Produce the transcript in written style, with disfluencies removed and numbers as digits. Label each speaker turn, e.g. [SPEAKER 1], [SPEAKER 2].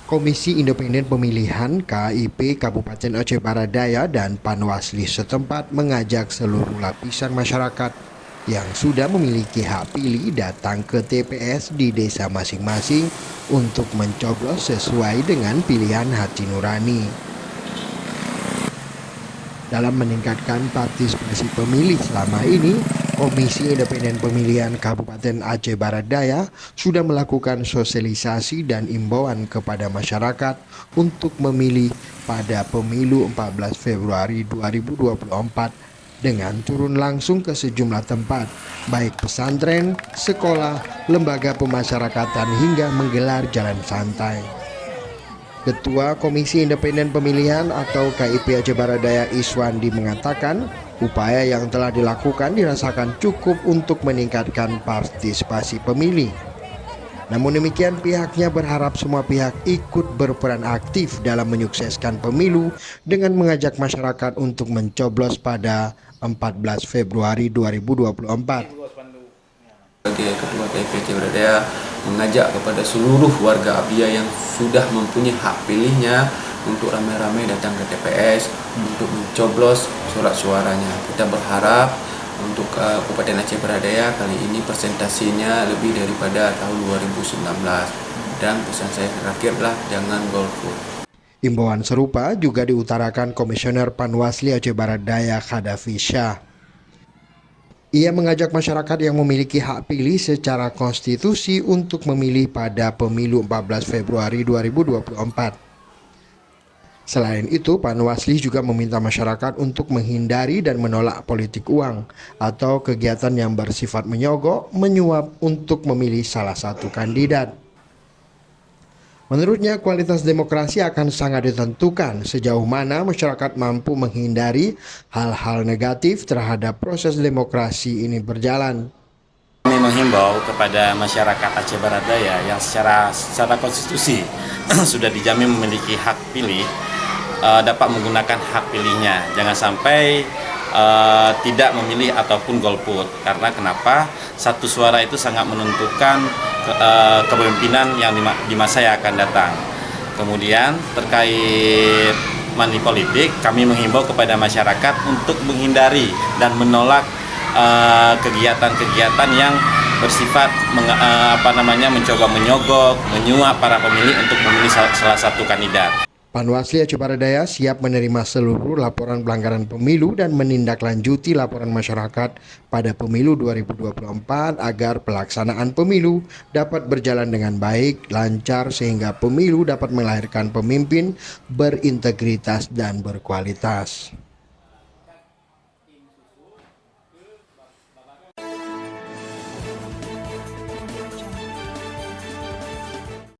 [SPEAKER 1] Komisi Independen Pemilihan KIP Kabupaten Aceh Barat Daya dan Panwasli setempat mengajak seluruh lapisan masyarakat yang sudah memiliki hak pilih datang ke TPS di desa masing-masing untuk mencoblos sesuai dengan pilihan hati nurani. Dalam meningkatkan partisipasi pemilih selama ini, Komisi Independen Pemilihan Kabupaten Aceh Barat Daya sudah melakukan sosialisasi dan imbauan kepada masyarakat untuk memilih pada pemilu 14 Februari 2024 dengan turun langsung ke sejumlah tempat, baik pesantren, sekolah, lembaga pemasyarakatan hingga menggelar jalan santai. Ketua Komisi Independen Pemilihan atau KIP Aceh Barat Daya Iswandi mengatakan, upaya yang telah dilakukan dirasakan cukup untuk meningkatkan partisipasi pemilih. Namun demikian, pihaknya berharap semua pihak ikut berperan aktif dalam menyukseskan pemilu dengan mengajak masyarakat untuk mencoblos pada 14 Februari 2024.
[SPEAKER 2] Sebagai Ketua KIP Aceh Barat Daya mengajak kepada seluruh warga Abia yang sudah mempunyai hak pilihnya untuk ramai-ramai datang ke TPS untuk mencoblos surat suaranya. Kita berharap untuk Kabupaten Aceh Barat Daya kali ini persentasinya lebih daripada tahun 2019, dan pesan saya terakhir adalah jangan golput.
[SPEAKER 1] Imbauan serupa juga diutarakan Komisioner Panwasli Aceh Barat Daya Khadafi Syah. Ia mengajak masyarakat yang memiliki hak pilih secara konstitusi untuk memilih pada pemilu 14 Februari 2024. Selain itu, Panwasli juga meminta masyarakat untuk menghindari dan menolak politik uang atau kegiatan yang bersifat menyogok, menyuap untuk memilih salah satu kandidat. Menurutnya, kualitas demokrasi akan sangat ditentukan sejauh mana masyarakat mampu menghindari hal-hal negatif terhadap proses demokrasi ini berjalan.
[SPEAKER 3] Kami menghimbau kepada masyarakat Aceh Barat Daya yang secara konstitusi sudah dijamin memiliki hak pilih, dapat menggunakan hak pilihnya. Jangan sampai tidak memilih ataupun golput. Karena kenapa? Satu suara itu sangat menentukan kepemimpinan yang di masa yang akan datang. Kemudian terkait money politik, kami menghimbau kepada masyarakat untuk menghindari dan menolak kegiatan-kegiatan yang bersifat mencoba menyogok, menyuap para pemilih untuk memilih salah satu kandidat.
[SPEAKER 1] Panwasli Aceh Barat Daya siap menerima seluruh laporan pelanggaran pemilu dan menindaklanjuti laporan masyarakat pada pemilu 2024 agar pelaksanaan pemilu dapat berjalan dengan baik, lancar sehingga pemilu dapat melahirkan pemimpin berintegritas dan berkualitas.